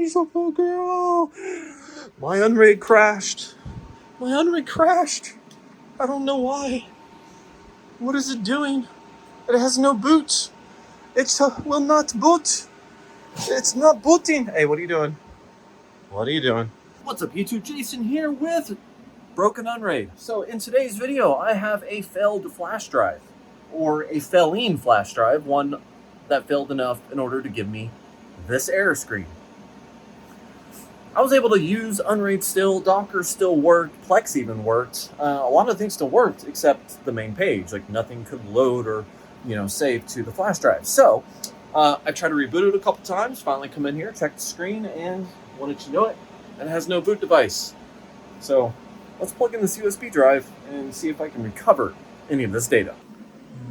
Haysville girl. My Unraid crashed. My Unraid crashed. I don't know why. What is it doing? It has no boot. It will not boot. It's not booting. Hey, what are you doing? What are you doing? What's up, YouTube? Jason here with Broken Unraid. So in today's video, I have a failed flash drive, or a failing flash drive, one that failed enough in order to give me this error screen. I was able to use Unraid still, Docker still worked, Plex even worked. A lot of things still worked except the main page. Like nothing could load or, save to the flash drive. So I tried to reboot it a couple times, finally come in here, check the screen, and wanted you know it has no boot device. So let's plug in this USB drive and see if I can recover any of this data.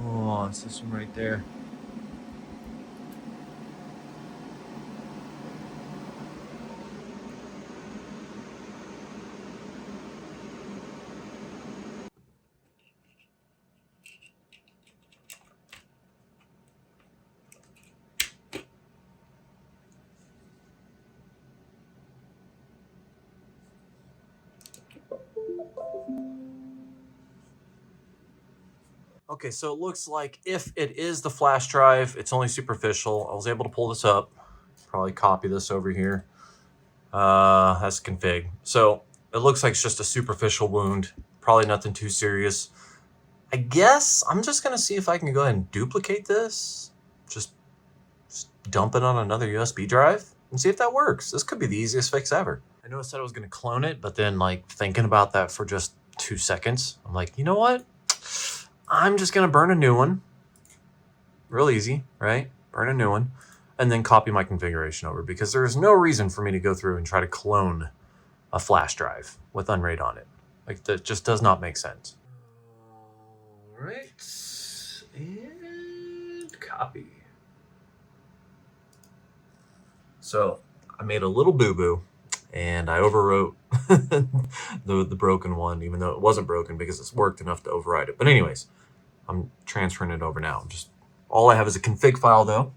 Oh, it's this one right there. Okay, so it looks like if it is the flash drive, it's only superficial. I was able to pull this up, probably copy this over here. That's config. So it looks like it's just a superficial wound, probably nothing too serious. I guess I'm just gonna see if I can go ahead and duplicate this. Just dump it on another USB drive and see if that works. This could be the easiest fix ever. I know I said I was gonna clone it, but then like thinking about that for just 2 seconds, I'm like, you know what? I'm just gonna burn a new one. Real easy, right? Burn a new one and then copy my configuration over, because there's no reason for me to go through and try to clone a flash drive with Unraid on it. Like that just does not make sense. All right, and copy. So I made a little boo-boo and I overwrote the broken one, even though it wasn't broken because it's worked enough to override it. But anyways, I'm transferring it over now. All I have is a config file though.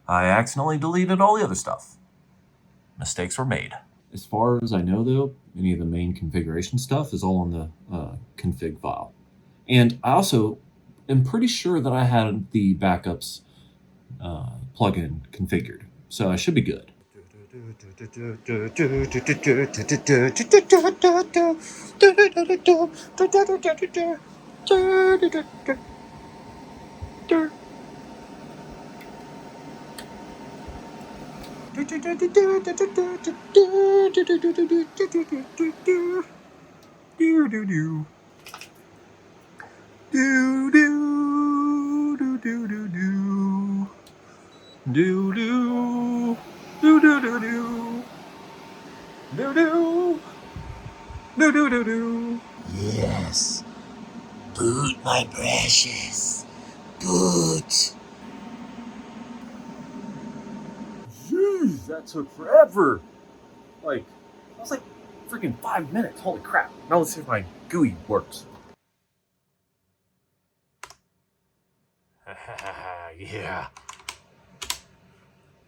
I accidentally deleted all the other stuff. Mistakes were made. As far as I know though, any of the main configuration stuff is all on the config file. And I also am pretty sure that I had the backups plugin configured. So I should be good. Yes. Boot, my precious. Boot. Jeez, that took forever. That was like freaking 5 minutes. Holy crap. Now let's see if my GUI works. Yeah.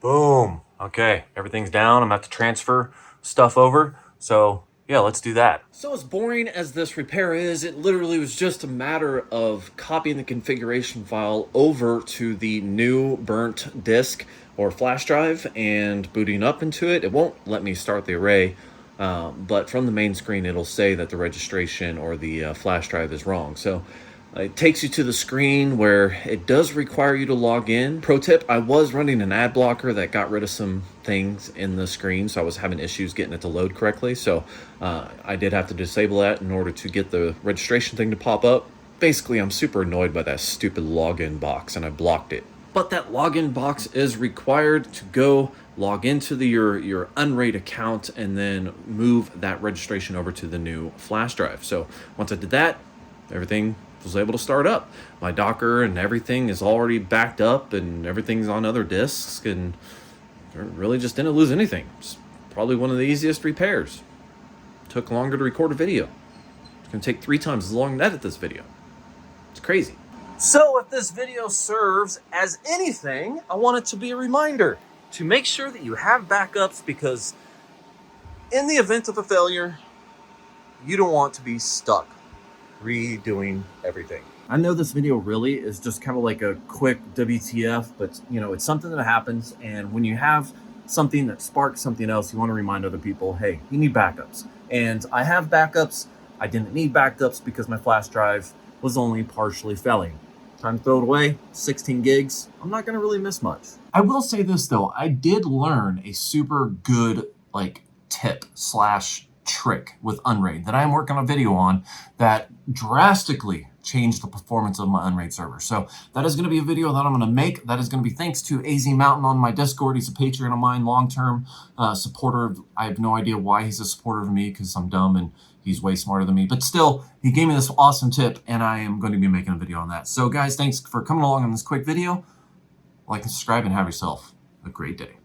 Boom. Okay, everything's down. I'm about to transfer stuff over. So yeah, let's do that. So as boring as this repair is, it literally was just a matter of copying the configuration file over to the new burnt disk or flash drive and booting up into it. It won't let me start the array, but from the main screen, it'll say that the registration or the flash drive is wrong. So it takes you to the screen where it does require you to log in. Pro tip, I was running an ad blocker that got rid of some things in the screen, so I was having issues getting it to load correctly. So I did have to disable that in order to get the registration thing to pop up. Basically, I'm super annoyed by that stupid login box, and I blocked it. But that login box is required to go log into your Unraid account and then move that registration over to the new flash drive. So once I did that, everything was able to start up. My Docker and everything is already backed up and everything's on other disks, and really just didn't lose anything. It's probably one of the easiest repairs. Took longer to record a video. It's gonna take 3 times as long to edit this video. It's crazy. So if this video serves as anything, I want it to be a reminder to make sure that you have backups, because in the event of a failure, you don't want to be stuck redoing everything. I know this video really is just kind of like a quick WTF, but you know, it's something that happens, and when you have something that sparks something else, you want to remind other people, hey, you need backups. And I have backups. I didn't need backups because my flash drive was only partially failing. Time to throw it away, 16 gigs. I'm not gonna really miss much. I will say this though, I did learn a super good tip slash trick with Unraid that I'm working on a video on that drastically changed the performance of my Unraid server. So that is going to be a video that I'm going to make. That is going to be thanks to AZ Mountain on my Discord. He's a Patreon of mine, long-term supporter. I have no idea why he's a supporter of me, because I'm dumb and he's way smarter than me. But still, he gave me this awesome tip, and I am going to be making a video on that. So guys, thanks for coming along on this quick video. Like and subscribe, and have yourself a great day.